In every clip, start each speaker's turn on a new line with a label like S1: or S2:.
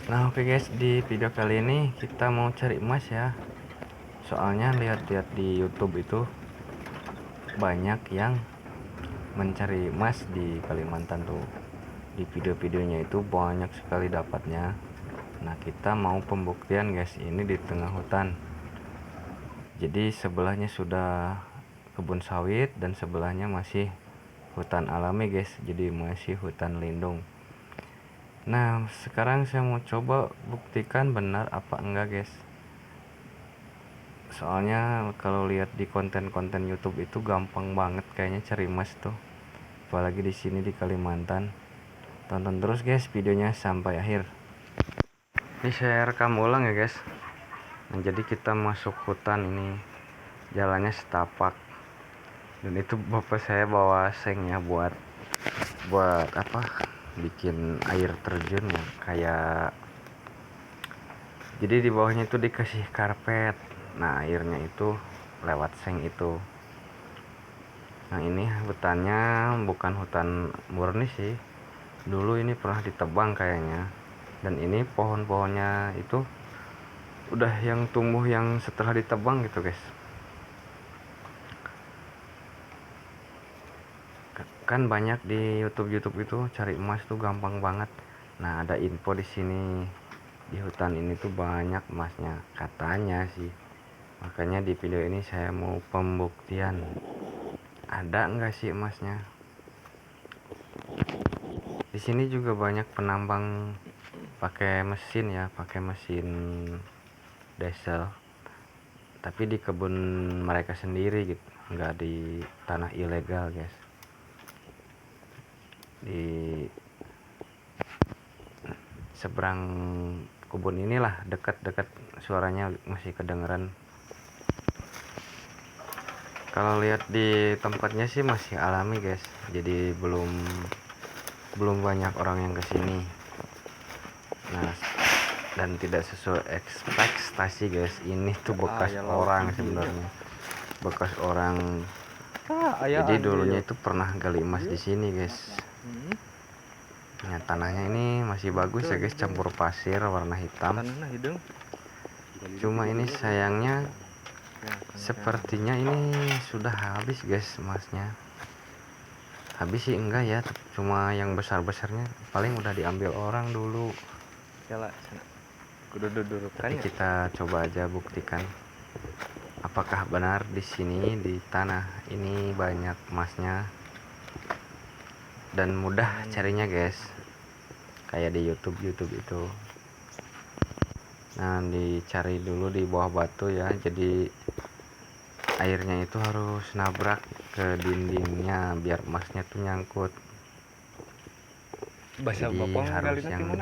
S1: Nah oke guys, di video kali ini kita mau cari emas ya. Soalnya lihat-lihat di YouTube itu banyak yang mencari emas di Kalimantan tuh. Di video-videonya itu banyak sekali dapatnya. Nah kita mau pembuktian guys, ini di tengah hutan. Jadi sebelahnya sudah kebun sawit dan sebelahnya masih hutan alami guys. Jadi masih hutan lindung. Nah sekarang saya mau coba buktikan benar apa enggak guys. Soalnya kalau lihat di konten-konten YouTube itu gampang banget kayaknya cari emas tuh, apalagi di sini di Kalimantan. Tonton terus guys videonya sampai akhir. Ini saya rekam ulang ya guys. Nah, jadi kita masuk hutan ini, jalannya setapak, dan itu bapak saya bawa sengnya buat apa, bikin air terjun ya, kayak jadi di bawahnya itu dikasih karpet. Nah airnya itu lewat seng itu. Nah ini hutannya bukan hutan murni sih, dulu ini pernah ditebang kayaknya. Dan ini pohon-pohonnya itu udah yang tumbuh yang setelah ditebang gitu guys. Kan banyak di YouTube itu cari emas tuh gampang banget. Nah ada info di sini, di hutan ini tuh banyak emasnya katanya sih. Makanya di video ini saya mau pembuktian, ada nggak sih emasnya. Di sini juga banyak penambang pakai mesin ya, pakai mesin diesel, tapi di kebun mereka sendiri gitu, nggak di tanah ilegal guys. Di seberang kebun inilah, dekat-dekat, suaranya masih kedengeran. Kalau lihat di tempatnya sih masih alami guys, jadi belum banyak orang yang kesini. Nah dan tidak sesuai ekspektasi guys, ini tuh bekas orang sebenarnya, bekas orang. Jadi dulunya itu pernah gali emas di sini guys. Nah tanahnya ini masih bagus ya guys, campur pasir warna hitam. Cuma ini sayangnya sepertinya ini sudah habis guys emasnya. Habis sih enggak ya, cuma yang besar-besarnya paling udah diambil orang dulu. Tapi kita coba aja buktikan apakah benar di sini di tanah ini banyak emasnya dan mudah carinya guys, kayak di YouTube itu. Nah dicari dulu di bawah batu ya, jadi airnya itu harus nabrak ke dindingnya biar emasnya tuh nyangkut. Jadi harus yang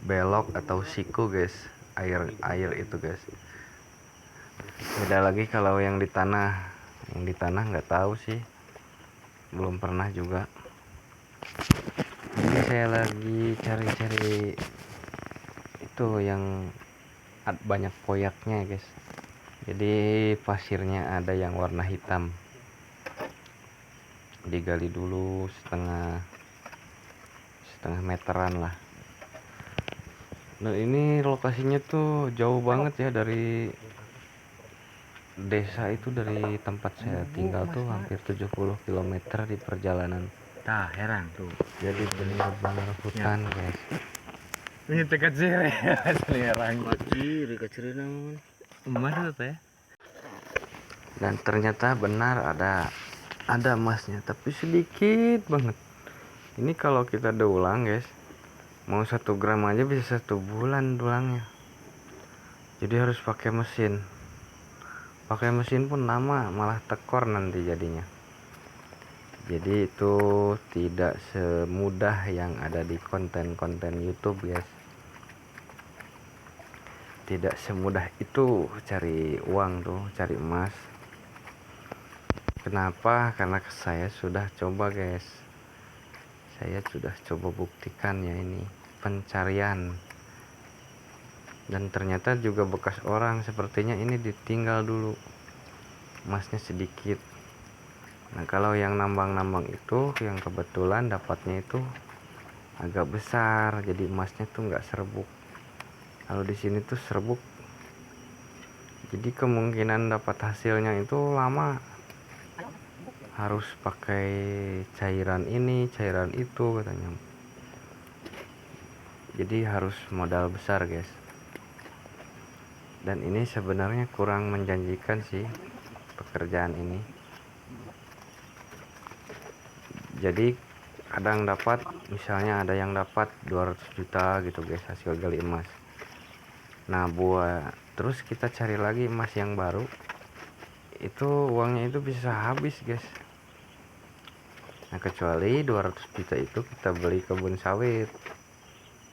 S1: belok atau siku guys, air itu guys. Beda lagi kalau yang di tanah nggak tahu sih, belum pernah juga. Ini saya lagi cari-cari itu yang banyak koyaknya guys, jadi pasirnya ada yang warna hitam. Digali dulu setengah meteran lah. Nah ini lokasinya tuh jauh banget ya dari desa itu, dari tempat saya tinggal tuh hampir 70 km di perjalanan.
S2: Tah heran tuh.
S1: Jadi benar-benar hutan guys.
S2: Ini tekat sih heran.
S3: Kecil namun.
S2: Emas apa ya?
S1: Dan ternyata benar ada emasnya, tapi sedikit banget. Ini kalau kita ulang guys, mau 1 gram aja bisa 1 bulan tulangnya. Jadi harus pakai mesin pun lama, malah tekor nanti jadinya. Jadi itu tidak semudah yang ada di konten-konten YouTube guys. Tidak semudah itu cari uang tuh, cari emas. Kenapa? Karena saya sudah coba guys, saya sudah coba buktikan ya, ini pencarian. Dan ternyata juga bekas orang, sepertinya ini ditinggal dulu, emasnya sedikit. Nah kalau yang nambang-nambang itu yang kebetulan dapatnya itu agak besar, jadi emasnya tuh nggak serbuk. Kalau di sini tuh serbuk, jadi kemungkinan dapat hasilnya itu lama. Harus pakai cairan ini, cairan itu katanya. Jadi harus modal besar guys. Dan ini sebenarnya kurang menjanjikan sih pekerjaan ini. Jadi kadang dapat, misalnya ada yang dapat 200 juta gitu guys hasil gali emas. Nah terus kita cari lagi emas yang baru, itu uangnya itu bisa habis guys. Nah kecuali 200 juta itu kita beli kebun sawit,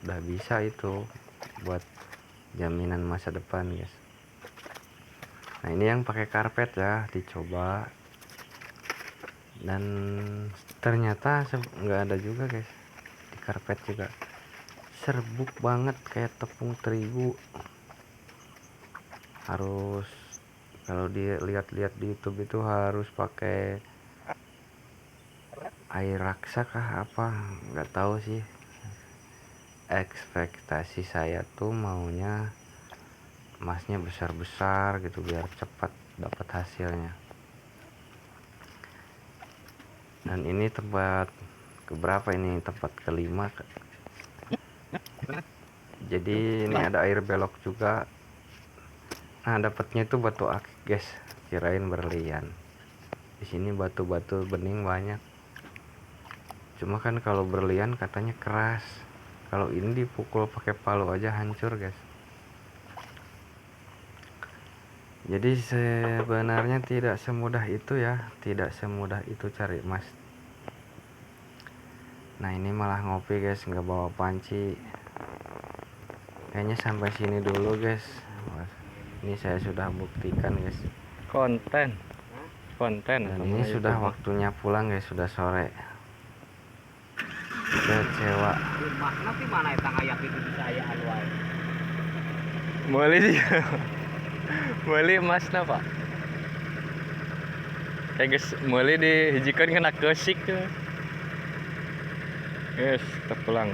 S1: udah bisa itu buat jaminan masa depan guys. Nah ini yang pakai karpet ya, dicoba, dan ternyata nggak ada juga guys. Di karpet juga serbuk banget kayak tepung terigu. Harus, kalau dilihat-lihat di YouTube itu harus pakai air raksa kah apa, nggak tahu sih. Ekspektasi saya tuh maunya emasnya besar-besar gitu biar cepat dapat hasilnya. Dan ini tempat keberapa ini? Tempat kelima. Jadi ini ada air belok juga. Nah dapatnya itu batu akik guys, kirain berlian. Di sini batu-batu bening banyak. Cuma kan kalau berlian katanya keras. Kalau ini dipukul pakai palu aja hancur guys. Jadi sebenarnya tidak semudah itu ya, tidak semudah itu cari emas. Nah ini malah ngopi guys, nggak bawa panci. Kayaknya sampai sini dulu guys. Ini saya sudah buktikan guys.
S2: Konten.
S1: Dan ini sudah waktunya pulang guys, sudah sore. Kecewa.
S3: Nanti mana eta ngayak itu bisa aya anu wae.
S2: Boleh dia. Boleh emasna pak. Ya guys, boleh dihijikan kena kesik tuh. Yes, kita pulang.